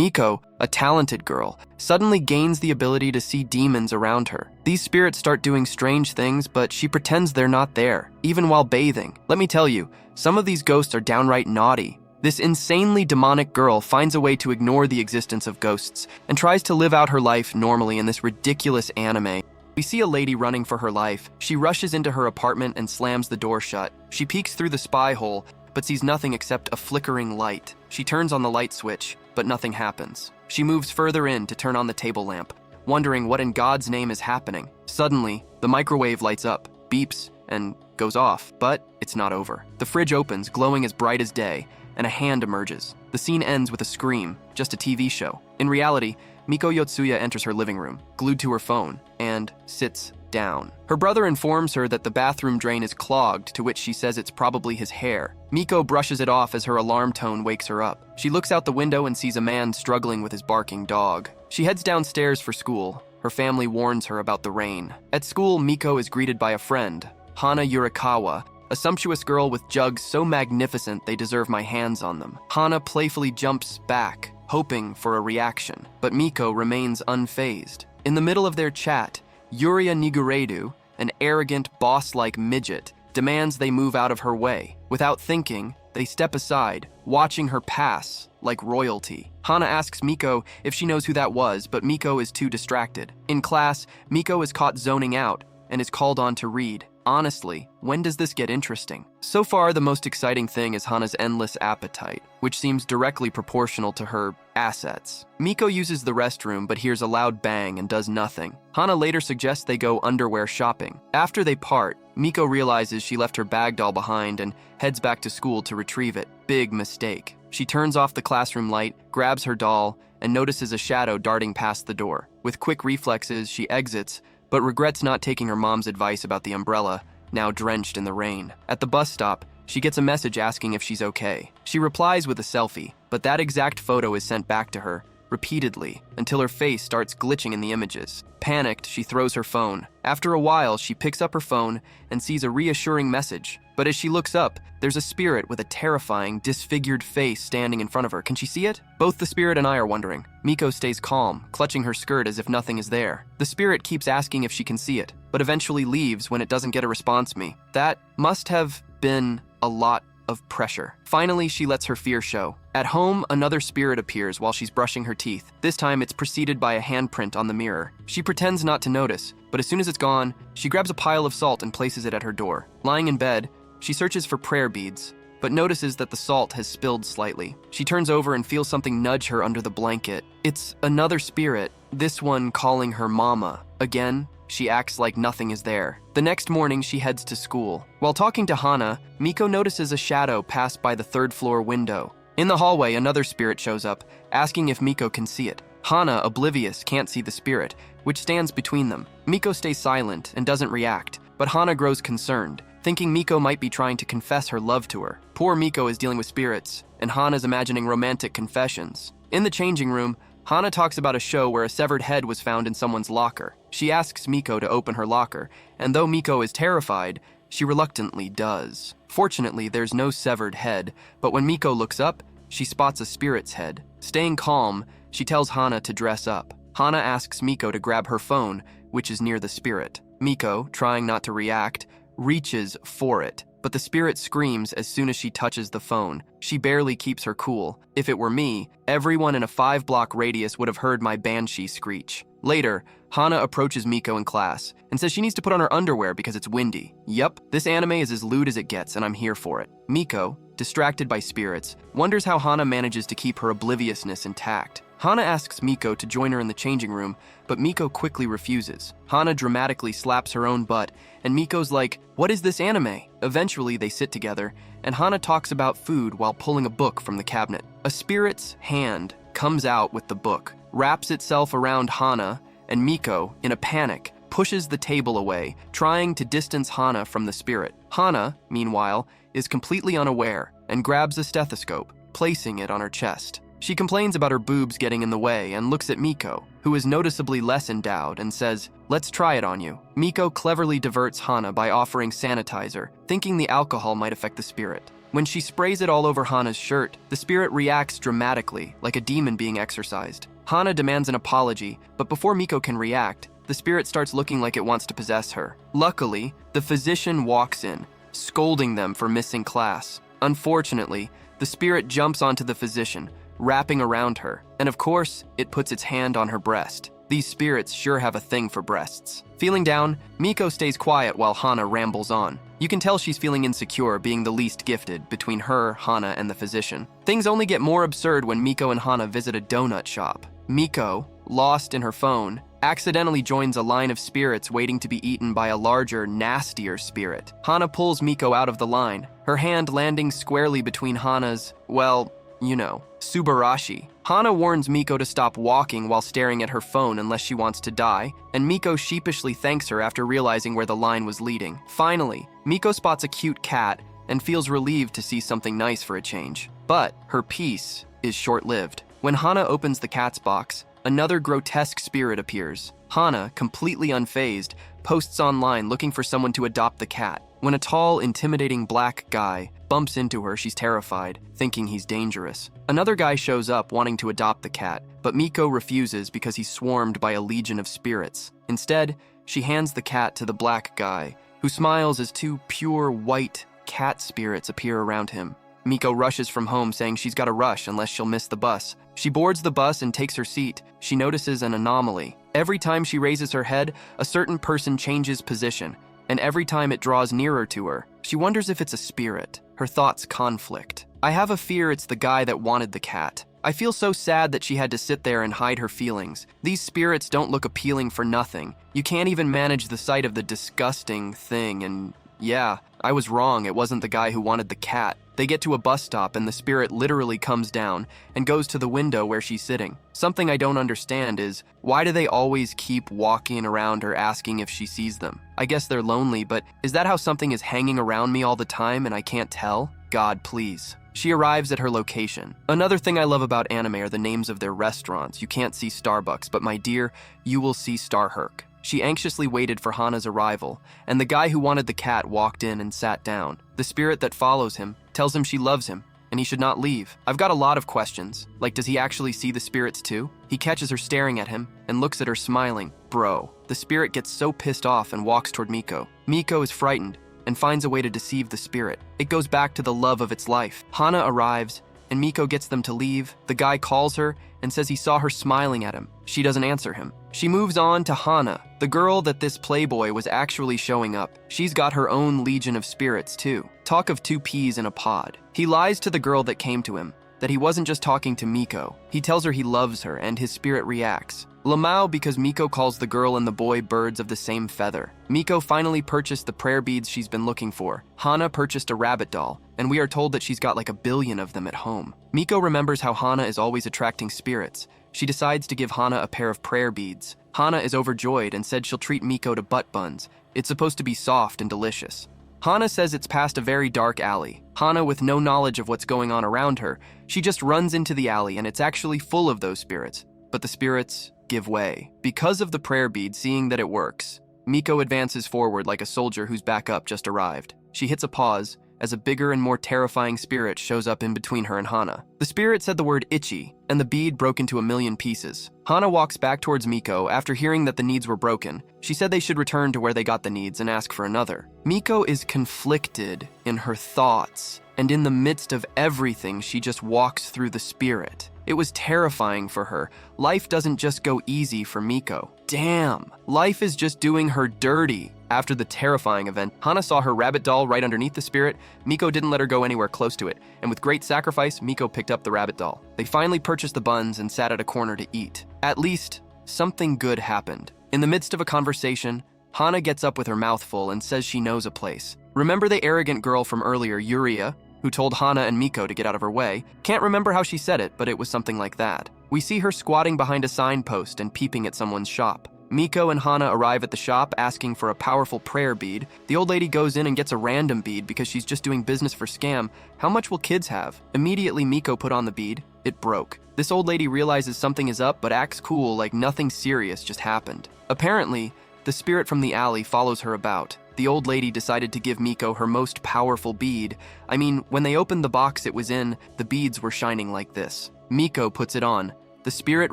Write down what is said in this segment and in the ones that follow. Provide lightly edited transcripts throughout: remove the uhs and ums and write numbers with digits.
Miko, a talented girl, suddenly gains the ability to see demons around her. These spirits start doing strange things, but she pretends they're not there, even while bathing. Let me tell you, some of these ghosts are downright naughty. This insanely demonic girl finds a way to ignore the existence of ghosts and tries to live out her life normally in this ridiculous anime. We see a lady running for her life. She rushes into her apartment and slams the door shut. She peeks through the spy hole, but sees nothing except a flickering light. She turns on the light switch, but nothing happens. She moves further in to turn on the table lamp, wondering what in God's name is happening. Suddenly, the microwave lights up, beeps, and goes off, but it's not over. The fridge opens, glowing as bright as day, and a hand emerges. The scene ends with a scream, just a TV show. In reality, Miko Yotsuya enters her living room, glued to her phone, and sits down. Her brother informs her that the bathroom drain is clogged, to which she says it's probably his hair. Miko brushes it off as her alarm tone wakes her up. She looks out the window and sees a man struggling with his barking dog. She heads downstairs for school. Her family warns her about the rain. At school, Miko is greeted by a friend, Hana Yurikawa, a sumptuous girl with jugs so magnificent they deserve my hands on them. Hana playfully jumps back, hoping for a reaction, but Miko remains unfazed. In the middle of their chat, Yuria Niguredu, an arrogant, boss-like midget, demands they move out of her way. Without thinking, they step aside, watching her pass like royalty. Hana asks Miko if she knows who that was, but Miko is too distracted. In class, Miko is caught zoning out and is called on to read. Honestly, when does this get interesting? So far, the most exciting thing is Hana's endless appetite, which seems directly proportional to her assets. Miko uses the restroom but hears a loud bang and does nothing. Hana later suggests they go underwear shopping. After they part, Miko realizes she left her bag doll behind and heads back to school to retrieve it. Big mistake. She turns off the classroom light, grabs her doll, and notices a shadow darting past the door. With quick reflexes, she exits, but regrets not taking her mom's advice about the umbrella, now drenched in the rain. At the bus stop, she gets a message asking if she's okay. She replies with a selfie, but that exact photo is sent back to her, repeatedly, until her face starts glitching in the images. Panicked, she throws her phone. After a while, she picks up her phone and sees a reassuring message. But as she looks up, there's a spirit with a terrifying, disfigured face standing in front of her. Can she see it? Both the spirit and I are wondering. Miko stays calm, clutching her skirt as if nothing is there. The spirit keeps asking if she can see it, but eventually leaves when it doesn't get a response from me. That must have been a lot of pressure. Finally, she lets her fear show. At home, another spirit appears while she's brushing her teeth. This time, it's preceded by a handprint on the mirror. She pretends not to notice, but as soon as it's gone, she grabs a pile of salt and places it at her door. Lying in bed, she searches for prayer beads, but notices that the salt has spilled slightly. She turns over and feels something nudge her under the blanket. It's another spirit, this one calling her mama. Again, she acts like nothing is there. The next morning, she heads to school. While talking to Hana, Miko notices a shadow pass by the third-floor window. In the hallway, another spirit shows up, asking if Miko can see it. Hana, oblivious, can't see the spirit, which stands between them. Miko stays silent and doesn't react, but Hana grows concerned, thinking Miko might be trying to confess her love to her. Poor Miko is dealing with spirits, and Hana's imagining romantic confessions. In the changing room, Hana talks about a show where a severed head was found in someone's locker. She asks Miko to open her locker, and though Miko is terrified, she reluctantly does. Fortunately, there's no severed head, but when Miko looks up, she spots a spirit's head. Staying calm, she tells Hana to dress up. Hana asks Miko to grab her phone, which is near the spirit. Miko, trying not to react, reaches for it, but the spirit screams as soon as she touches the phone. She barely keeps her cool. If it were me, everyone in a 5-block radius would have heard my banshee screech. Later, Hana approaches Miko in class and says she needs to put on her underwear because it's windy. Yup, this anime is as lewd as it gets and I'm here for it. Miko, distracted by spirits, wonders how Hana manages to keep her obliviousness intact. Hana asks Miko to join her in the changing room, but Miko quickly refuses. Hana dramatically slaps her own butt, and Miko's like, "What is this anime?" Eventually, they sit together, and Hana talks about food while pulling a book from the cabinet. A spirit's hand comes out with the book, wraps itself around Hana, and Miko, in a panic, pushes the table away, trying to distance Hana from the spirit. Hana, meanwhile, is completely unaware and grabs a stethoscope, placing it on her chest. She complains about her boobs getting in the way and looks at Miko, who is noticeably less endowed, and says, "Let's try it on you." Miko cleverly diverts Hana by offering sanitizer, thinking the alcohol might affect the spirit. When she sprays it all over Hana's shirt, the spirit reacts dramatically, like a demon being exorcised. Hana demands an apology, but before Miko can react, the spirit starts looking like it wants to possess her. Luckily, the physician walks in, scolding them for missing class. Unfortunately, the spirit jumps onto the physician, wrapping around her, and of course, it puts its hand on her breast. These spirits sure have a thing for breasts. Feeling down, Miko stays quiet while Hana rambles on. You can tell she's feeling insecure, being the least gifted between her, Hana, and the physician. Things only get more absurd when Miko and Hana visit a donut shop. Miko, lost in her phone, accidentally joins a line of spirits waiting to be eaten by a larger, nastier spirit. Hana pulls Miko out of the line, her hand landing squarely between Hana's, well, you know, Subarashi. Hana warns Miko to stop walking while staring at her phone unless she wants to die, and Miko sheepishly thanks her after realizing where the line was leading. Finally, Miko spots a cute cat and feels relieved to see something nice for a change. But her peace is short-lived. When Hana opens the cat's box, another grotesque spirit appears. Hana, completely unfazed, posts online looking for someone to adopt the cat. When a tall, intimidating black guy bumps into her, she's terrified, thinking he's dangerous. Another guy shows up wanting to adopt the cat, but Miko refuses because he's swarmed by a legion of spirits. Instead, she hands the cat to the black guy, who smiles as two pure white cat spirits appear around him. Miko rushes from home saying she's got to rush unless she'll miss the bus. She boards the bus and takes her seat. She notices an anomaly. Every time she raises her head, a certain person changes position, and every time it draws nearer to her, she wonders if it's a spirit. Her thoughts conflict. I have a fear it's the guy that wanted the cat. I feel so sad that she had to sit there and hide her feelings. These spirits don't look appealing for nothing. You can't even manage the sight of the disgusting thing, and yeah, I was wrong, it wasn't the guy who wanted the cat. They get to a bus stop and the spirit literally comes down and goes to the window where she's sitting. Something I don't understand is, why do they always keep walking around her asking if she sees them? I guess they're lonely, but is that how something is hanging around me all the time and I can't tell? God, please. She arrives at her location. Another thing I love about anime are the names of their restaurants. You can't see Starbucks, but my dear, you will see Starherk. She anxiously waited for Hana's arrival, and the guy who wanted the cat walked in and sat down. The spirit that follows him tells him she loves him, and he should not leave. I've got a lot of questions, like does he actually see the spirits too? He catches her staring at him and looks at her smiling. Bro. The spirit gets so pissed off and walks toward Miko. Miko is frightened and finds a way to deceive the spirit. It goes back to the love of its life. Hana arrives, and Miko gets them to leave. The guy calls her and says he saw her smiling at him. She doesn't answer him. She moves on to Hana, the girl that this Playboy was actually showing up. She's got her own legion of spirits too. Talk of two peas in a pod. He lies to the girl that came to him, that he wasn't just talking to Miko. He tells her he loves her and his spirit reacts. Lamau because Miko calls the girl and the boy birds of the same feather. Miko finally purchased the prayer beads she's been looking for. Hana purchased a rabbit doll, and we are told that she's got like 1 billion of them at home. Miko remembers how Hana is always attracting spirits. She decides to give Hana a pair of prayer beads. Hana is overjoyed and said she'll treat Miko to butt buns. It's supposed to be soft and delicious. Hana says it's past a very dark alley. Hana, with no knowledge of what's going on around her, she just runs into the alley and it's actually full of those spirits. But the spirits give way. Because of the prayer bead, seeing that it works, Miko advances forward like a soldier whose backup just arrived. She hits a pause as a bigger and more terrifying spirit shows up in between her and Hana. The spirit said the word itchy, and the bead broke into 1,000,000 pieces. Hana walks back towards Miko after hearing that the needs were broken. She said they should return to where they got the needs and ask for another. Miko is conflicted in her thoughts, and in the midst of everything, she just walks through the spirit. It was terrifying for her. Life doesn't just go easy for Miko. Damn, life is just doing her dirty. After the terrifying event, Hana saw her rabbit doll right underneath the spirit. Miko didn't let her go anywhere close to it, and with great sacrifice, Miko picked up the rabbit doll. They finally purchased the buns and sat at a corner to eat. At least, something good happened. In the midst of a conversation, Hana gets up with her mouth full and says she knows a place. Remember the arrogant girl from earlier, Yuria, who told Hana and Miko to get out of her way? Can't remember how she said it, but it was something like that. We see her squatting behind a signpost and peeping at someone's shop. Miko and Hana arrive at the shop asking for a powerful prayer bead. The old lady goes in and gets a random bead because she's just doing business for scam. How much will kids have? Immediately Miko put on the bead. It broke. This old lady realizes something is up but acts cool like nothing serious just happened. Apparently, the spirit from the alley follows her about. the old lady decided to give Miko her most powerful bead. I mean, when they opened the box it was in, the beads were shining like this. Miko puts it on. The spirit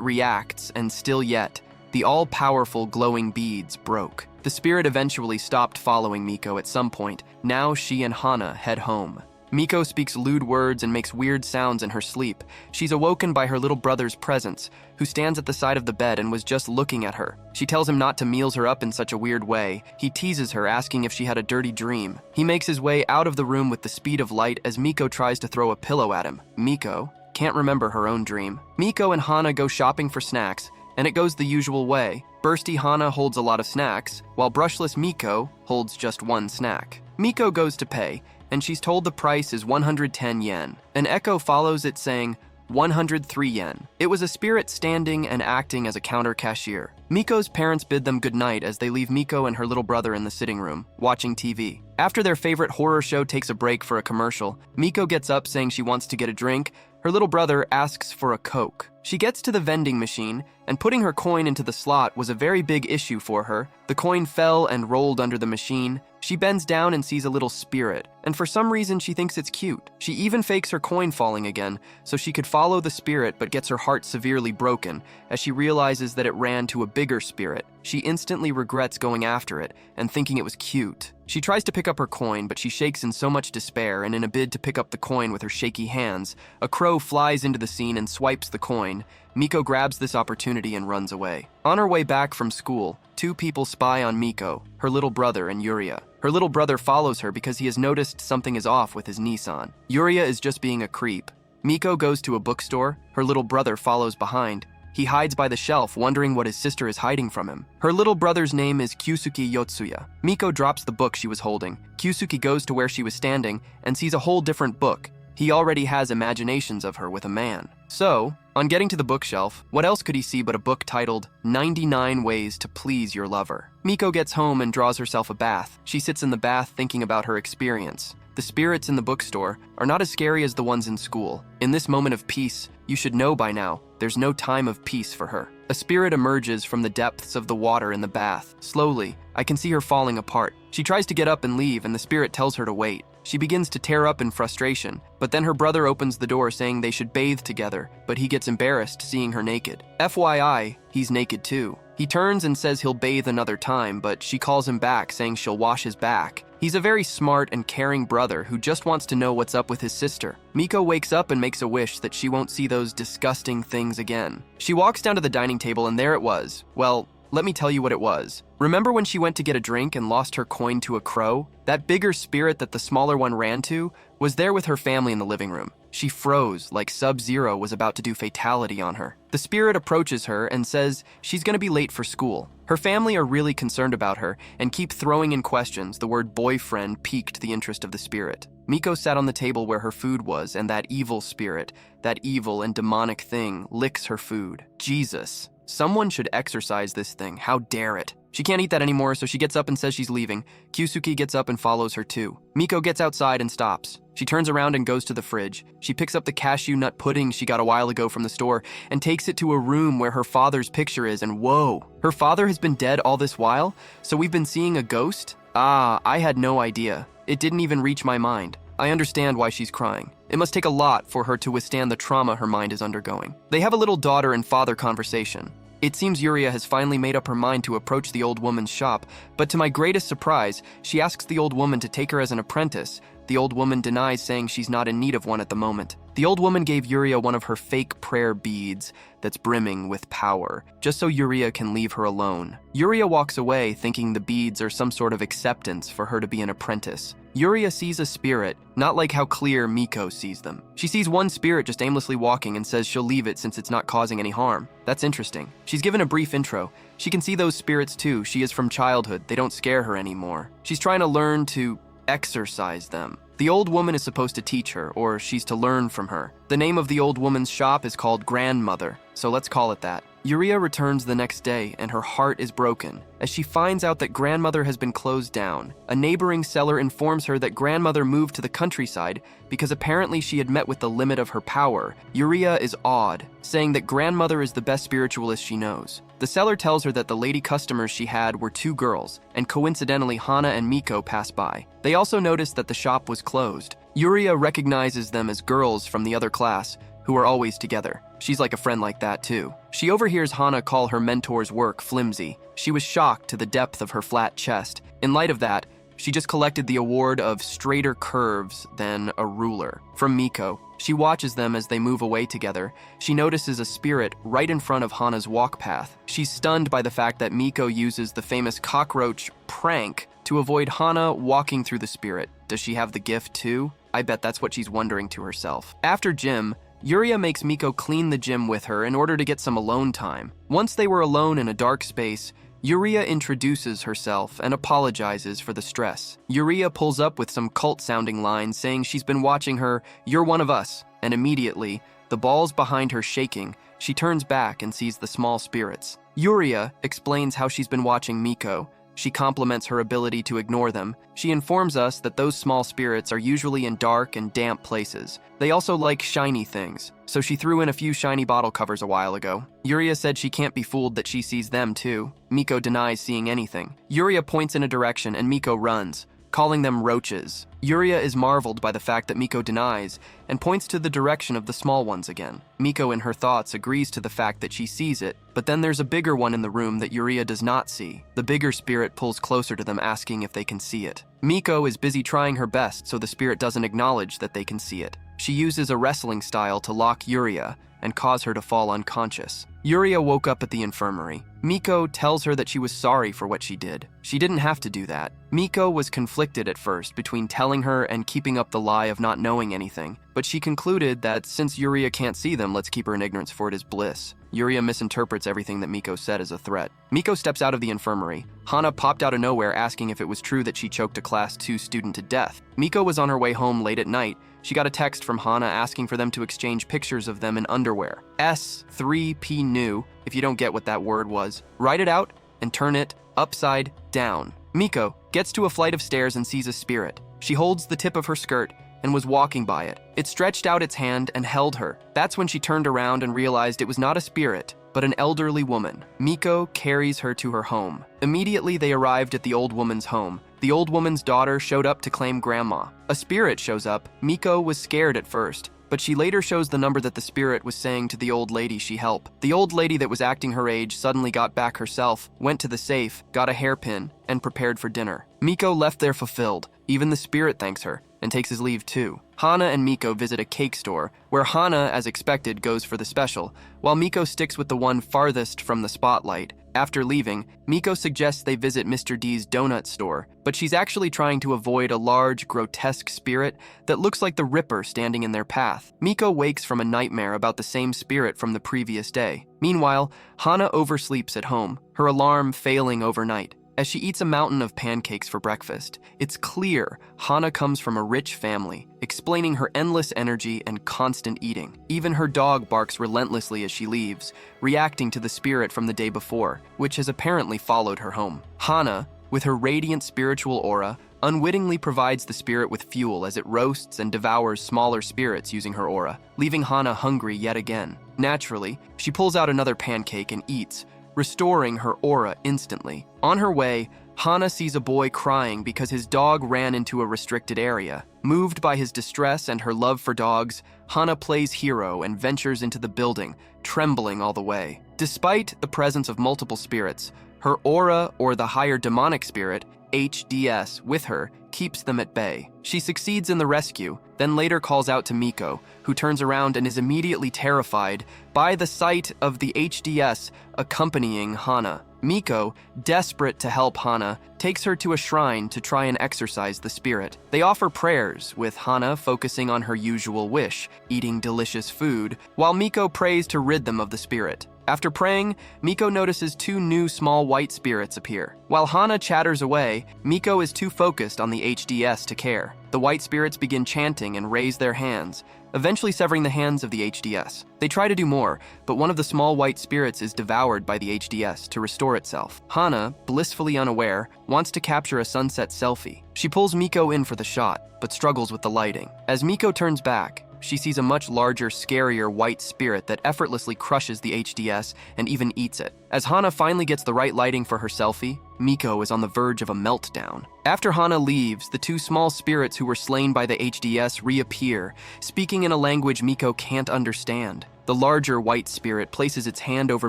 reacts, and still yet, the all-powerful glowing beads broke. The spirit eventually stopped following Miko at some point. Now she and Hana head home. Miko speaks lewd words and makes weird sounds in her sleep. She's awoken by her little brother's presence, who stands at the side of the bed and was just looking at her. She tells him not to meals her up in such a weird way. He teases her, asking if she had a dirty dream. He makes his way out of the room with the speed of light as Miko tries to throw a pillow at him. Miko can't remember her own dream. Miko and Hana go shopping for snacks, and it goes the usual way. Bursty Hana holds a lot of snacks, while brushless Miko holds just one snack. Miko goes to pay, and she's told the price is 110 yen. An echo follows it saying 103 yen. It was a spirit standing and acting as a counter cashier. Miko's parents bid them goodnight as they leave Miko and her little brother in the sitting room, watching TV. After their favorite horror show takes a break for a commercial, Miko gets up saying she wants to get a drink. Her little brother asks for a Coke. She gets to the vending machine, and putting her coin into the slot was a very big issue for her. The coin fell and rolled under the machine. She bends down and sees a little spirit, and for some reason she thinks it's cute. She even fakes her coin falling again, so she could follow the spirit, but gets her heart severely broken as she realizes that it ran to a bigger spirit. She instantly regrets going after it and thinking it was cute. She tries to pick up her coin, but she shakes in so much despair, and in a bid to pick up the coin with her shaky hands, a crow flies into the scene and swipes the coin. Miko grabs this opportunity and runs away. On her way back from school, two people spy on Miko, her little brother and Yuria. Her little brother follows her because he has noticed something is off with his Nissan. Yuria is just being a creep. Miko goes to a bookstore. Her little brother follows behind. He hides by the shelf, wondering what his sister is hiding from him. Her little brother's name is Yotsuya. Miko drops the book she was holding. Kyusuke goes to where she was standing and sees a whole different book. He already has imaginations of her with a man. So, on getting to the bookshelf, what else could he see but a book titled 99 Ways to Please Your Lover? Miko gets home and draws herself a bath. She sits in the bath thinking about her experience. The spirits in the bookstore are not as scary as the ones in school. In this moment of peace, you should know by now, there's no time of peace for her. A spirit emerges from the depths of the water in the bath. Slowly, I can see her falling apart. She tries to get up and leave, and the spirit tells her to wait. She begins to tear up in frustration, but then her brother opens the door saying they should bathe together, but he gets embarrassed seeing her naked. FYI, he's naked too. He turns and says he'll bathe another time, but she calls him back saying she'll wash his back. He's a very smart and caring brother who just wants to know what's up with his sister. Miko wakes up and makes a wish that she won't see those disgusting things again. She walks down to the dining table and there it was. Well, let me tell you what it was. Remember when she went to get a drink and lost her coin to a crow? That bigger spirit that the smaller one ran to was there with her family in the living room. She froze like Sub-Zero was about to do fatality on her. The spirit approaches her and says she's gonna be late for school. Her family are really concerned about her and keep throwing in questions. The word boyfriend piqued the interest of the spirit. Miko sat on the table where her food was, and that evil spirit, that evil and demonic thing, licks her food. Jesus. Someone should exorcise this thing. How dare it? She can't eat that anymore, so she gets up and says she's leaving. Kyusuke gets up and follows her too. Miko gets outside and stops. She turns around and goes to the fridge. She picks up the cashew nut pudding she got a while ago from the store and takes it to a room where her father's picture is, and whoa, her father has been dead all this while? So we've been seeing a ghost? Ah, I had no idea. It didn't even reach my mind. I understand why she's crying. It must take a lot for her to withstand the trauma her mind is undergoing. They have a little daughter and father conversation. It seems Yuria has finally made up her mind to approach the old woman's shop, but to my greatest surprise, she asks the old woman to take her as an apprentice. The old woman denies, saying she's not in need of one at the moment. The old woman gave Yuria one of her fake prayer beads that's brimming with power, just so Yuria can leave her alone. Yuria walks away thinking the beads are some sort of acceptance for her to be an apprentice. Yuria sees a spirit, not like how clear Miko sees them. She sees one spirit just aimlessly walking and says she'll leave it since it's not causing any harm. That's interesting. She's given a brief intro. She can see those spirits too. She is from childhood. They don't scare her anymore. She's trying to learn to exorcise them. The old woman is supposed to teach her, or she's to learn from her. The name of the old woman's shop is called Grandmother, so let's call it that. Yuria returns the next day and her heart is broken as she finds out that grandmother has been closed down. A neighboring seller informs her that grandmother moved to the countryside because apparently she had met with the limit of her power. Yuria is awed, saying that grandmother is the best spiritualist she knows. The seller tells her that the lady customers she had were 2 girls, and coincidentally Hana and Miko pass by. They also notice that the shop was closed. Yuria recognizes them as girls from the other class, who are always together. She's like a friend like that too. She overhears Hana call her mentor's work flimsy. She was shocked to the depth of her flat chest. In light of that, she just collected the award of straighter curves than a ruler from Miko. She watches them as they move away together. She notices a spirit right in front of Hana's walk path. She's stunned by the fact that Miko uses the famous cockroach prank to avoid Hana walking through the spirit. Does she have the gift too? I bet that's what she's wondering to herself. After gym, Yuria makes Miko clean the gym with her in order to get some alone time. Once they were alone in a dark space, Yuria introduces herself and apologizes for the stress. Yuria pulls up with some cult-sounding lines saying she's been watching her, "You're one of us," and immediately, the balls behind her shaking, she turns back and sees the small spirits. Yuria explains how she's been watching Miko. She compliments her ability to ignore them. She informs us that those small spirits are usually in dark and damp places. They also like shiny things, so she threw in a few shiny bottle covers a while ago. Yuria said she can't be fooled that she sees them too. Miko denies seeing anything. Yuria points in a direction and Miko runs, calling them roaches. Yuria is marveled by the fact that Miko denies and points to the direction of the small ones again. Miko in her thoughts agrees to the fact that she sees it, but then there's a bigger one in the room that Yuria does not see. The bigger spirit pulls closer to them asking if they can see it. Miko is busy trying her best so the spirit doesn't acknowledge that they can see it. She uses a wrestling style to lock Yuria and cause her to fall unconscious. Yuria woke up at the infirmary. Miko tells her that she was sorry for what she did. She didn't have to do that. Miko was conflicted at first between telling her and keeping up the lie of not knowing anything, but she concluded that since Yuria can't see them, let's keep her in ignorance for it is bliss. Yuria misinterprets everything that Miko said as a threat. Miko steps out of the infirmary. Hana popped out of nowhere asking if it was true that she choked a Class 2 student to death. Miko was on her way home late at night. She got a text from Hana asking for them to exchange pictures of them in underwear. S3P new, if you don't get what that word was. Write it out and turn it upside down. Miko gets to a flight of stairs and sees a spirit. She holds the tip of her skirt and was walking by it. It stretched out its hand and held her. That's when she turned around and realized it was not a spirit, but an elderly woman. Miko carries her to her home. Immediately they arrived at the old woman's home. The old woman's daughter showed up to claim grandma. A spirit shows up. Miko was scared at first, but she later shows the number that the spirit was saying to the old lady she helped. The old lady that was acting her age suddenly got back herself, went to the safe, got a hairpin, and prepared for dinner. Miko left there fulfilled. Even the spirit thanks her and takes his leave too. Hana and Miko visit a cake store, where Hana, as expected, goes for the special, while Miko sticks with the one farthest from the spotlight. After leaving, Miko suggests they visit Mr. D's donut store, but she's actually trying to avoid a large, grotesque spirit that looks like the Ripper standing in their path. Miko wakes from a nightmare about the same spirit from the previous day. Meanwhile, Hana oversleeps at home, her alarm failing overnight. As she eats a mountain of pancakes for breakfast, it's clear Hana comes from a rich family, explaining her endless energy and constant eating. Even her dog barks relentlessly as she leaves, reacting to the spirit from the day before, which has apparently followed her home. Hana, with her radiant spiritual aura, unwittingly provides the spirit with fuel as it roasts and devours smaller spirits using her aura, leaving Hana hungry yet again. Naturally, she pulls out another pancake and eats, restoring her aura instantly. On her way, Hana sees a boy crying because his dog ran into a restricted area. Moved by his distress and her love for dogs, Hana plays hero and ventures into the building, trembling all the way. Despite the presence of multiple spirits, her aura, or the higher demonic spirit, HDS, with her, keeps them at bay. She succeeds in the rescue, then later calls out to Miko, who turns around and is immediately terrified by the sight of the HDS accompanying Hana. Miko, desperate to help Hana, takes her to a shrine to try and exorcise the spirit. They offer prayers, with Hana focusing on her usual wish, eating delicious food, while Miko prays to rid them of the spirit. After praying, Miko notices 2 new small white spirits appear. While Hana chatters away, Miko is too focused on the HDS to care. The white spirits begin chanting and raise their hands, eventually severing the hands of the HDS. They try to do more, but one of the small white spirits is devoured by the HDS to restore itself. Hana, blissfully unaware, wants to capture a sunset selfie. She pulls Miko in for the shot, but struggles with the lighting. As Miko turns back, she sees a much larger, scarier white spirit that effortlessly crushes the HDS and even eats it. As Hana finally gets the right lighting for her selfie, Miko is on the verge of a meltdown. After Hana leaves, the two small spirits who were slain by the HDS reappear, speaking in a language Miko can't understand. The larger white spirit places its hand over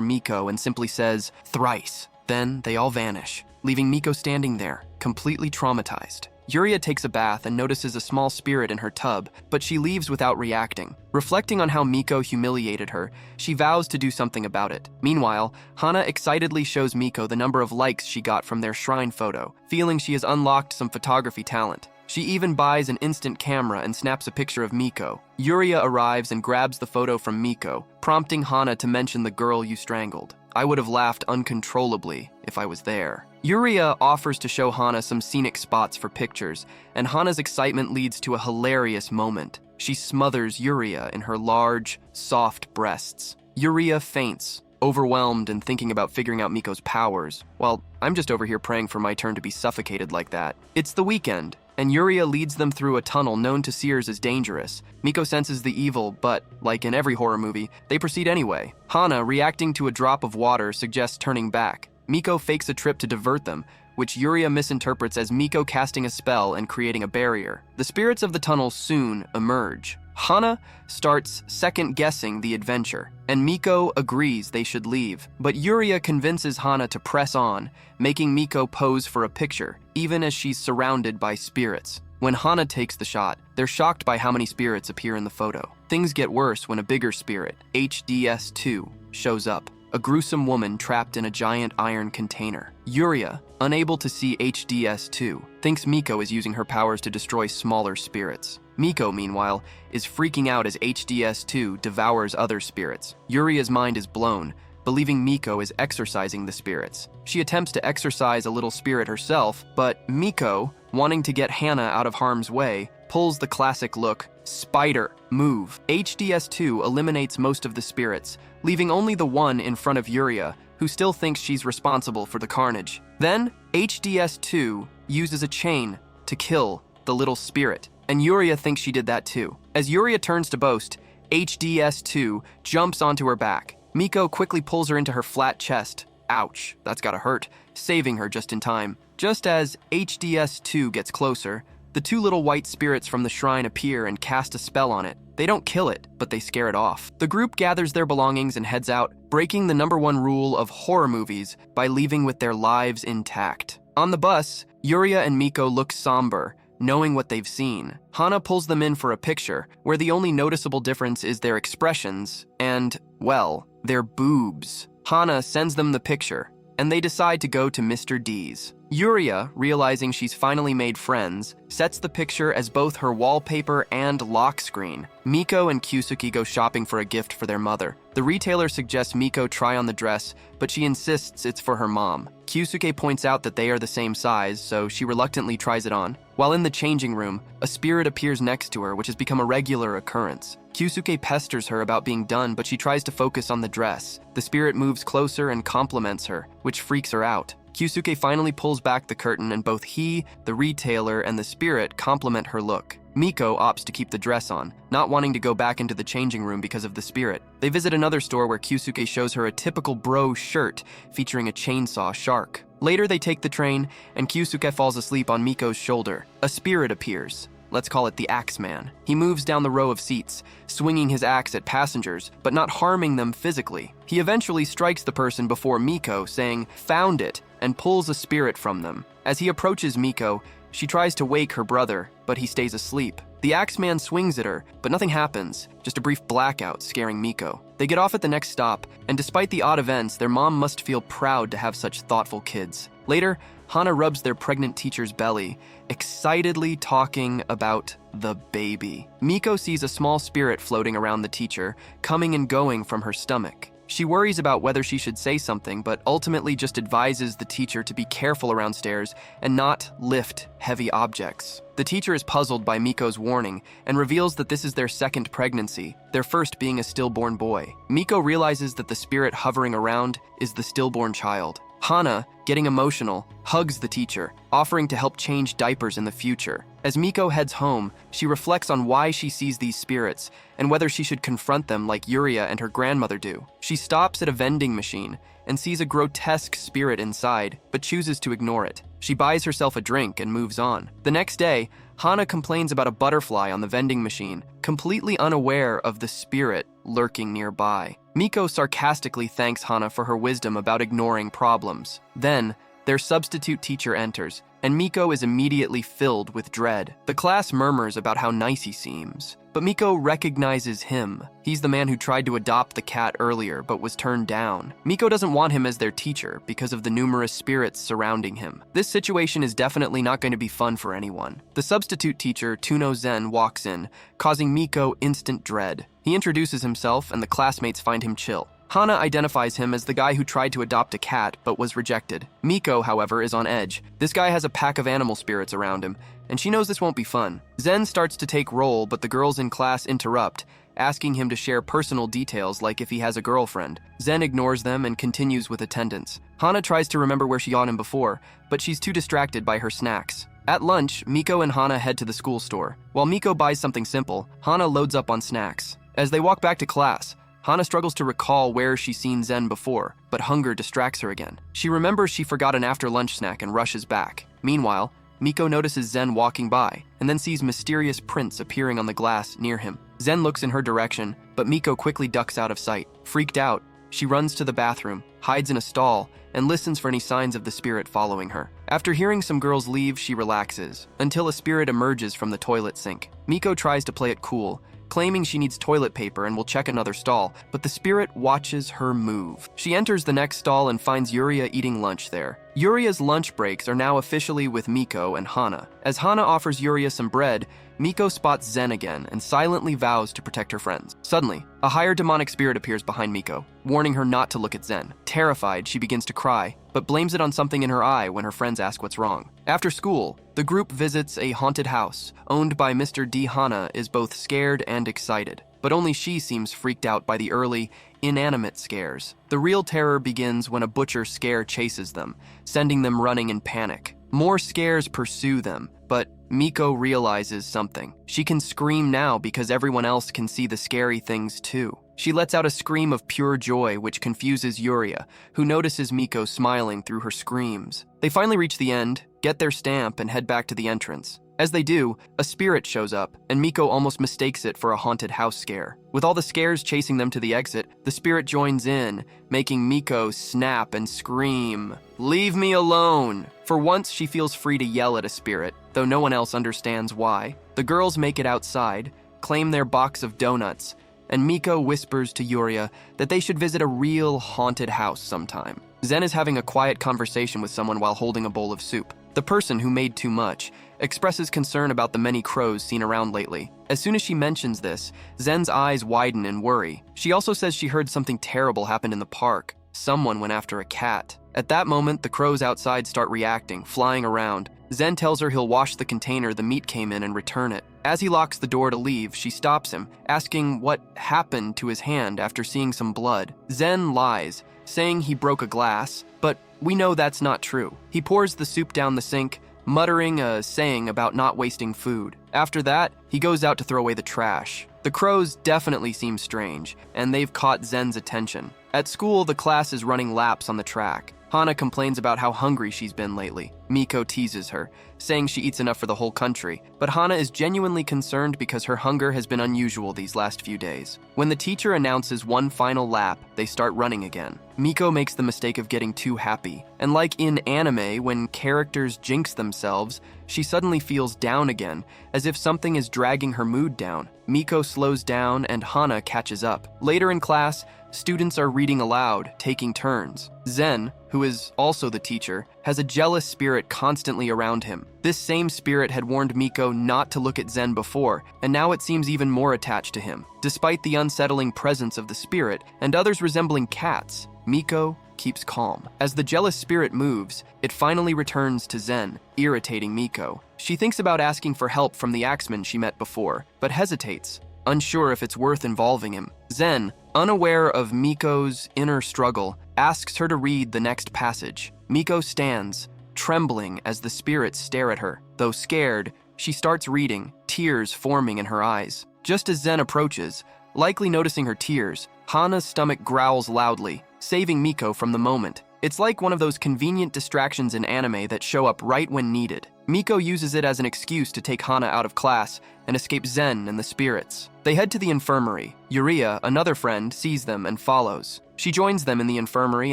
Miko and simply says, "Thrice." Then they all vanish, leaving Miko standing there, completely traumatized. Yuria takes a bath and notices a small spirit in her tub, but she leaves without reacting. Reflecting on how Miko humiliated her, she vows to do something about it. Meanwhile, Hana excitedly shows Miko the number of likes she got from their shrine photo, feeling she has unlocked some photography talent. She even buys an instant camera and snaps a picture of Miko. Yuria arrives and grabs the photo from Miko, prompting Hana to mention the girl you strangled. I would have laughed uncontrollably if I was there. Yuria offers to show Hana some scenic spots for pictures, and Hana's excitement leads to a hilarious moment. She smothers Yuria in her large, soft breasts. Yuria faints, overwhelmed and thinking about figuring out Miko's powers, while I'm just over here praying for my turn to be suffocated like that. It's the weekend, and Yuria leads them through a tunnel known to seers as dangerous. Miko senses the evil, but, like in every horror movie, they proceed anyway. Hana, reacting to a drop of water, suggests turning back. Miko fakes a trip to divert them, which Yuria misinterprets as Miko casting a spell and creating a barrier. The spirits of the tunnel soon emerge. Hana starts second-guessing the adventure, and Miko agrees they should leave. But Yuria convinces Hana to press on, making Miko pose for a picture, even as she's surrounded by spirits. When Hana takes the shot, they're shocked by how many spirits appear in the photo. Things get worse when a bigger spirit, HDS2, shows up. A gruesome woman trapped in a giant iron container. Yuria, unable to see HDS2, thinks Miko is using her powers to destroy smaller spirits. Miko, meanwhile, is freaking out as HDS2 devours other spirits. Yuria's mind is blown, believing Miko is exorcising the spirits. She attempts to exorcise a little spirit herself, but Miko, wanting to get Hana out of harm's way, pulls the classic look, spider move. HDS2 eliminates most of the spirits, leaving only the one in front of Yuria, who still thinks she's responsible for the carnage. Then, HDS2 uses a chain to kill the little spirit, and Yuria thinks she did that too. As Yuria turns to boast, HDS2 jumps onto her back. Miko quickly pulls her into her flat chest. Ouch, that's gotta hurt, saving her just in time. Just as HDS2 gets closer, the two little white spirits from the shrine appear and cast a spell on it. They don't kill it, but they scare it off. The group gathers their belongings and heads out, breaking the #1 rule of horror movies by leaving with their lives intact. On the bus, Yuria and Miko look somber, knowing what they've seen. Hana pulls them in for a picture, where the only noticeable difference is their expressions and, well, their boobs. Hana sends them the picture, and they decide to go to Mr. D's. Yuria, realizing she's finally made friends, sets the picture as both her wallpaper and lock screen. Miko and Kyusuke go shopping for a gift for their mother. The retailer suggests Miko try on the dress, but she insists it's for her mom. Kyusuke points out that they are the same size, so she reluctantly tries it on. While in the changing room, a spirit appears next to her, which has become a regular occurrence. Kyusuke pesters her about being done, but she tries to focus on the dress. The spirit moves closer and compliments her, which freaks her out. Kyusuke finally pulls back the curtain, and both he, the retailer, and the spirit compliment her look. Miko opts to keep the dress on, not wanting to go back into the changing room because of the spirit. They visit another store where Kyusuke shows her a typical bro shirt featuring a chainsaw shark. Later, they take the train, and Kyusuke falls asleep on Miko's shoulder. A spirit appears. Let's call it the Axeman. He moves down the row of seats, swinging his axe at passengers, but not harming them physically. He eventually strikes the person before Miko, saying, "Found it," and pulls a spirit from them. As he approaches Miko, she tries to wake her brother, but he stays asleep. The Axeman swings at her, but nothing happens, just a brief blackout scaring Miko. They get off at the next stop, and despite the odd events, their mom must feel proud to have such thoughtful kids. Later, Hana rubs their pregnant teacher's belly, excitedly talking about the baby. Miko sees a small spirit floating around the teacher, coming and going from her stomach. She worries about whether she should say something, but ultimately just advises the teacher to be careful around stairs and not lift heavy objects. The teacher is puzzled by Miko's warning and reveals that this is their second pregnancy, their first being a stillborn boy. Miko realizes that the spirit hovering around is the stillborn child. Hana, getting emotional, hugs the teacher, offering to help change diapers in the future. As Miko heads home, she reflects on why she sees these spirits and whether she should confront them like Yuria and her grandmother do. She stops at a vending machine and sees a grotesque spirit inside, but chooses to ignore it. She buys herself a drink and moves on. The next day, Hana complains about a butterfly on the vending machine, completely unaware of the spirit lurking nearby. Miko sarcastically thanks Hana for her wisdom about ignoring problems. Then, their substitute teacher enters, and Miko is immediately filled with dread. The class murmurs about how nice he seems, but Miko recognizes him. He's the man who tried to adopt the cat earlier, but was turned down. Miko doesn't want him as their teacher because of the numerous spirits surrounding him. This situation is definitely not going to be fun for anyone. The substitute teacher, Tuno Zen, walks in, causing Miko instant dread. He introduces himself, and the classmates find him chill. Hana identifies him as the guy who tried to adopt a cat, but was rejected. Miko, however, is on edge. This guy has a pack of animal spirits around him, and she knows this won't be fun. Zen starts to take role, but the girls in class interrupt, asking him to share personal details like if he has a girlfriend. Zen ignores them and continues with attendance. Hana tries to remember where she saw him before, but she's too distracted by her snacks. At lunch, Miko and Hana head to the school store. While Miko buys something simple, Hana loads up on snacks. As they walk back to class, Hana struggles to recall where she's seen Zen before, but hunger distracts her again. She remembers she forgot an after-lunch snack and rushes back. Meanwhile, Miko notices Zen walking by, and then sees mysterious prints appearing on the glass near him. Zen looks in her direction, but Miko quickly ducks out of sight. Freaked out, she runs to the bathroom, hides in a stall, and listens for any signs of the spirit following her. After hearing some girls leave, she relaxes, until a spirit emerges from the toilet sink. Miko tries to play it cool, claiming she needs toilet paper and will check another stall, but the spirit watches her move. She enters the next stall and finds Yuria eating lunch there. Yuria's lunch breaks are now officially with Miko and Hana. As Hana offers Yuria some bread, Miko spots Zen again and silently vows to protect her friends. Suddenly, a higher demonic spirit appears behind Miko, warning her not to look at Zen. Terrified, she begins to cry, but blames it on something in her eye when her friends ask what's wrong. After school, the group visits a haunted house, owned by Mr. D. Hana is both scared and excited, but only she seems freaked out by the early, inanimate scares. The real terror begins when a butcher scare chases them, sending them running in panic. More scares pursue them, but Miko realizes something. She can scream now because everyone else can see the scary things too. She lets out a scream of pure joy, which confuses Yuria, who notices Miko smiling through her screams. They finally reach the end, get their stamp, and head back to the entrance. As they do, a spirit shows up, and Miko almost mistakes it for a haunted house scare. With all the scares chasing them to the exit, the spirit joins in, making Miko snap and scream, "Leave me alone!" For once, she feels free to yell at a spirit, though no one else understands why. The girls make it outside, claim their box of donuts, and Miko whispers to Yuria that they should visit a real haunted house sometime. Zen is having a quiet conversation with someone while holding a bowl of soup. The person, who made too much, expresses concern about the many crows seen around lately. As soon as she mentions this, Zen's eyes widen in worry. She also says she heard something terrible happen in the park. Someone went after a cat. At that moment, the crows outside start reacting, flying around. Zen tells her he'll wash the container the meat came in and return it. As he locks the door to leave, she stops him, asking what happened to his hand after seeing some blood. Zen lies, saying he broke a glass, but we know that's not true. He pours the soup down the sink, muttering a saying about not wasting food. After that, he goes out to throw away the trash. The crows definitely seem strange, and they've caught Zen's attention. At school, the class is running laps on the track. Hana complains about how hungry she's been lately. Miko teases her, saying she eats enough for the whole country, but Hana is genuinely concerned because her hunger has been unusual these last few days. When the teacher announces one final lap, they start running again. Miko makes the mistake of getting too happy, and like in anime, when characters jinx themselves, she suddenly feels down again, as if something is dragging her mood down. Miko slows down and Hana catches up. Later in class, students are reading aloud, taking turns. Zen, who is also the teacher, has a jealous spirit constantly around him. This same spirit had warned Miko not to look at Zen before, and now it seems even more attached to him. Despite the unsettling presence of the spirit and others resembling cats, Miko keeps calm. As the jealous spirit moves, it finally returns to Zen, irritating Miko. She thinks about asking for help from the Axeman she met before, but hesitates, unsure if it's worth involving him. Zen, unaware of Miko's inner struggle, asks her to read the next passage. Miko stands, trembling as the spirits stare at her. Though scared, she starts reading, tears forming in her eyes. Just as Zen approaches, likely noticing her tears, Hana's stomach growls loudly, saving Miko from the moment. It's like one of those convenient distractions in anime that show up right when needed. Miko uses it as an excuse to take Hana out of class and escape Zen and the spirits. They head to the infirmary. Yuria, another friend, sees them and follows. She joins them in the infirmary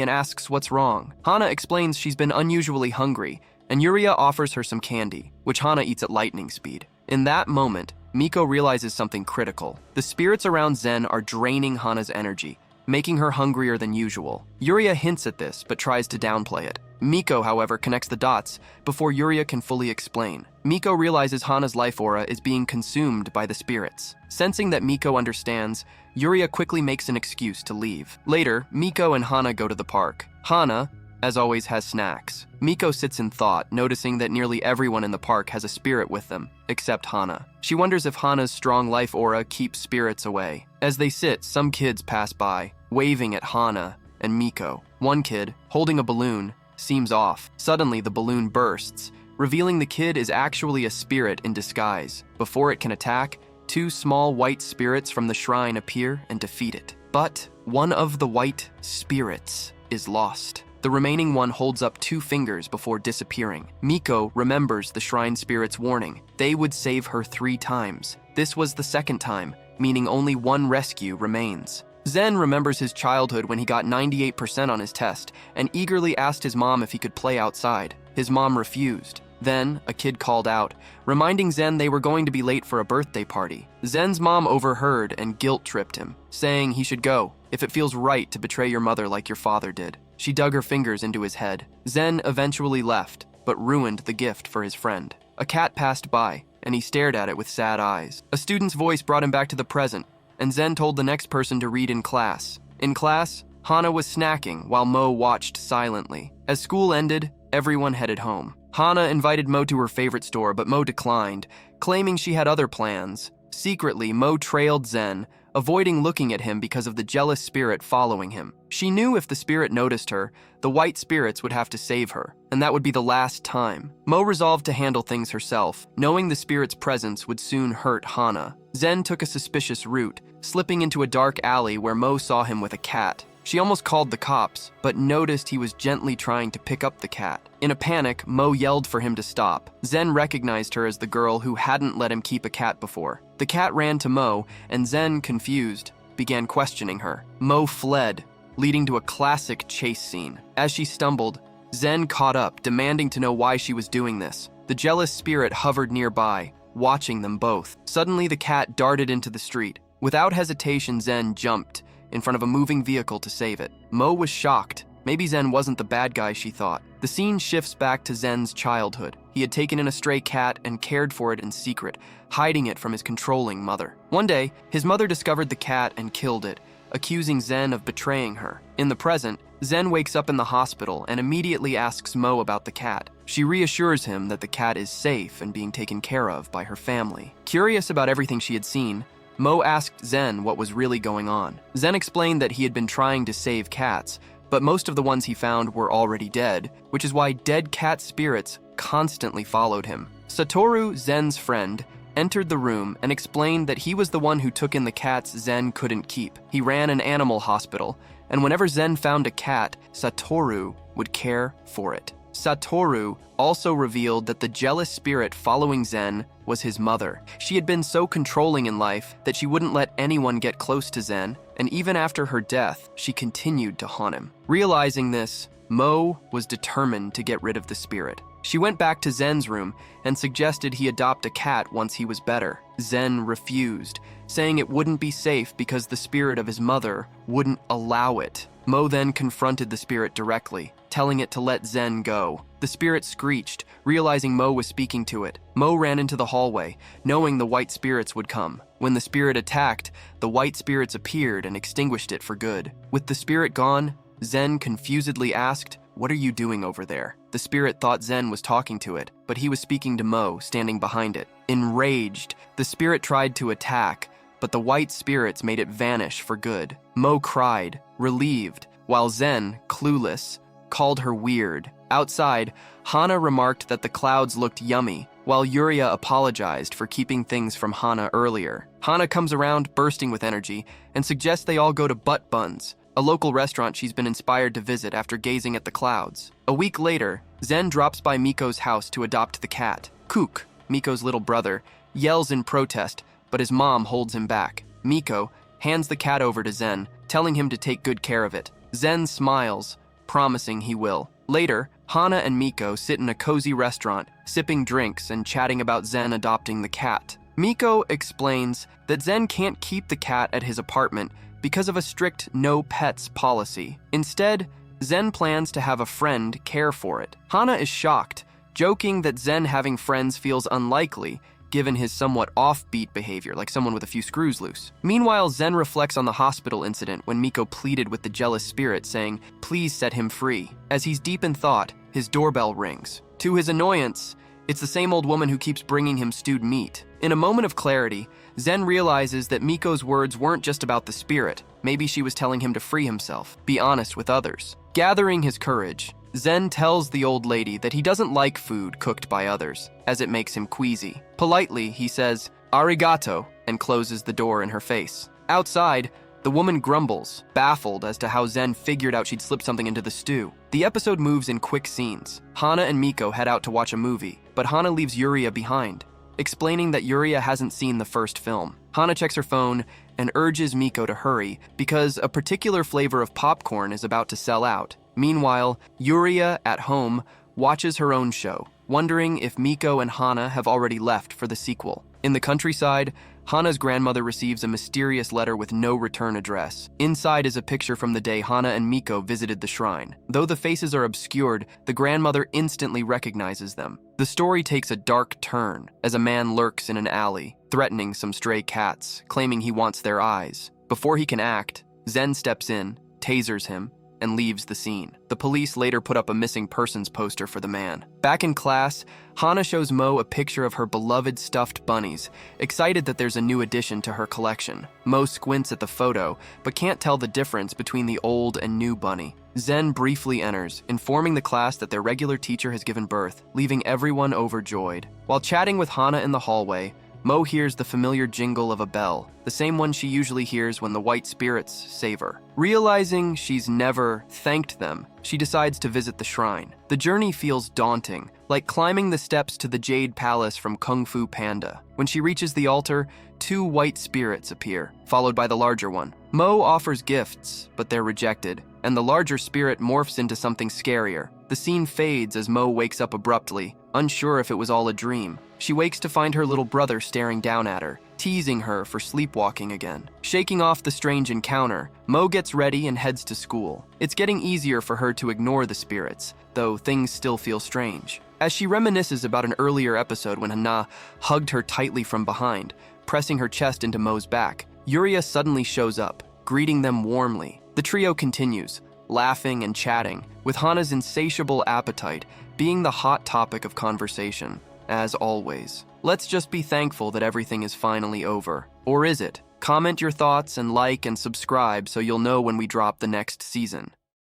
and asks what's wrong. Hana explains she's been unusually hungry, and Yuria offers her some candy, which Hana eats at lightning speed. In that moment, Miko realizes something critical. The spirits around Zen are draining Hana's energy, making her hungrier than usual. Yuria hints at this, but tries to downplay it. Miko, however, connects the dots before Yuria can fully explain. Miko realizes Hana's life aura is being consumed by the spirits. Sensing that Miko understands, Yuria quickly makes an excuse to leave. Later, Miko and Hana go to the park. Hana, as always, has snacks. Miko sits in thought, noticing that nearly everyone in the park has a spirit with them, except Hana. She wonders if Hana's strong life aura keeps spirits away. As they sit, some kids pass by, waving at Hana and Miko. One kid, holding a balloon, seems off. Suddenly, the balloon bursts, revealing the kid is actually a spirit in disguise. Before it can attack, two small white spirits from the shrine appear and defeat it. But one of the white spirits is lost. The remaining one holds up two fingers before disappearing. Miko remembers the shrine spirit's warning. They would save her 3 times. This was the second time, meaning only one rescue remains. Zen remembers his childhood when he got 98% on his test and eagerly asked his mom if he could play outside. His mom refused. Then, a kid called out, reminding Zen they were going to be late for a birthday party. Zen's mom overheard and guilt-tripped him, saying he should go, if it feels right to betray your mother like your father did. She dug her fingers into his head. Zen eventually left, but ruined the gift for his friend. A cat passed by, and he stared at it with sad eyes. A student's voice brought him back to the present, and Zen told the next person to read in class. In class, Hana was snacking while Mo watched silently. As school ended, everyone headed home. Hana invited Mo to her favorite store, but Mo declined, claiming she had other plans. Secretly, Mo trailed Zen, avoiding looking at him because of the jealous spirit following him. She knew if the spirit noticed her, the white spirits would have to save her, and that would be the last time. Mo resolved to handle things herself, knowing the spirit's presence would soon hurt Hana. Zen took a suspicious route, slipping into a dark alley where Mo saw him with a cat. She almost called the cops, but noticed he was gently trying to pick up the cat. In a panic, Mo yelled for him to stop. Zen recognized her as the girl who hadn't let him keep a cat before. The cat ran to Mo, and Zen, confused, began questioning her. Mo fled, leading to a classic chase scene. As she stumbled, Zen caught up, demanding to know why she was doing this. The jealous spirit hovered nearby, watching them both. Suddenly, the cat darted into the street. Without hesitation, Zen jumped in front of a moving vehicle to save it. Mo was shocked. Maybe Zen wasn't the bad guy she thought. The scene shifts back to Zen's childhood. He had taken in a stray cat and cared for it in secret, hiding it from his controlling mother. One day, his mother discovered the cat and killed it, accusing Zen of betraying her. In the present, Zen wakes up in the hospital and immediately asks Mo about the cat. She reassures him that the cat is safe and being taken care of by her family. Curious about everything she had seen, Mo asked Zen what was really going on. Zen explained that he had been trying to save cats, but most of the ones he found were already dead, which is why dead cat spirits constantly followed him. Satoru, Zen's friend, entered the room and explained that he was the one who took in the cats Zen couldn't keep. He ran an animal hospital, and whenever Zen found a cat, Satoru would care for it. Satoru also revealed that the jealous spirit following Zen was his mother. She had been so controlling in life that she wouldn't let anyone get close to Zen, and even after her death, she continued to haunt him. Realizing this, Mo was determined to get rid of the spirit. She She went back to Zen's room and suggested he adopt a cat once he was better. Zen refused, saying it wouldn't be safe because the spirit of his mother wouldn't allow it. Mo then confronted the spirit directly, telling it to let Zen go. The spirit screeched, realizing Mo was speaking to it. Mo ran into the hallway, knowing the white spirits would come. When the spirit attacked, the white spirits appeared and extinguished it for good. With the spirit gone, Zen confusedly asked, "What are you doing over there?" The spirit thought Zen was talking to it, but he was speaking to Mo, standing behind it. Enraged, the spirit tried to attack, but the white spirits made it vanish for good. Mo cried, relieved, while Zen, clueless, called her weird. Outside, Hana remarked that the clouds looked yummy, while Yuria apologized for keeping things from Hana earlier. Hana comes around, bursting with energy, and suggests they all go to Butt Buns, a local restaurant she's been inspired to visit after gazing at the clouds. A week later, Zen drops by Miko's house to adopt the cat. Kook, Miko's little brother, yells in protest, but his mom holds him back. Miko hands the cat over to Zen, telling him to take good care of it. Zen smiles, promising he will. Later, Hana and Miko sit in a cozy restaurant, sipping drinks and chatting about Zen adopting the cat. Miko explains that Zen can't keep the cat at his apartment because of a strict no pets policy. Instead, Zen plans to have a friend care for it. Hana is shocked, joking that Zen having friends feels unlikely given his somewhat offbeat behavior, like someone with a few screws loose. Meanwhile, Zen reflects on the hospital incident when Miko pleaded with the jealous spirit, saying, "Please set him free." As he's deep in thought, his doorbell rings. To his annoyance, it's the same old woman who keeps bringing him stewed meat. In a moment of clarity, Zen realizes that Miko's words weren't just about the spirit. Maybe she was telling him to free himself, be honest with others. Gathering his courage, Zen tells the old lady that he doesn't like food cooked by others, as it makes him queasy. Politely, he says, "Arigato," and closes the door in her face. Outside, the woman grumbles, baffled as to how Zen figured out she'd slipped something into the stew. The episode moves in quick scenes. Hana and Miko head out to watch a movie, but Hana leaves Yuria behind, explaining that Yuria hasn't seen the first film. Hana checks her phone and urges Miko to hurry because a particular flavor of popcorn is about to sell out. Meanwhile, Yuria, at home, watches her own show, wondering if Miko and Hana have already left for the sequel. In the countryside, Hana's grandmother receives a mysterious letter with no return address. Inside is a picture from the day Hana and Miko visited the shrine. Though the faces are obscured, the grandmother instantly recognizes them. The story takes a dark turn as a man lurks in an alley, threatening some stray cats, claiming he wants their eyes. Before he can act, Zen steps in, tasers him, and leaves the scene. The police later put up a missing persons poster for the man. Back in class, Hana shows Mo a picture of her beloved stuffed bunnies, excited that there's a new addition to her collection. Mo squints at the photo, but can't tell the difference between the old and new bunny. Zen briefly enters, informing the class that their regular teacher has given birth, leaving everyone overjoyed. While chatting with Hana in the hallway, Mo hears the familiar jingle of a bell, the same one she usually hears when the white spirits save her. Realizing she's never thanked them, she decides to visit the shrine. The journey feels daunting, like climbing the steps to the Jade Palace from Kung Fu Panda. When she reaches the altar, 2 white spirits appear, followed by the larger one. Mo offers gifts, but they're rejected, and the larger spirit morphs into something scarier. The scene fades as Mo wakes up abruptly, unsure if it was all a dream. She wakes to find her little brother staring down at her, teasing her for sleepwalking again. Shaking off the strange encounter, Mo gets ready and heads to school. It's getting easier for her to ignore the spirits, though things still feel strange. As she reminisces about an earlier episode when Hana hugged her tightly from behind, pressing her chest into Mo's back, Yuria suddenly shows up, greeting them warmly. The trio continues, laughing and chatting, with Hana's insatiable appetite being the hot topic of conversation, as always. Let's just be thankful that everything is finally over. Or is it? Comment your thoughts and like and subscribe so you'll know when we drop the next season.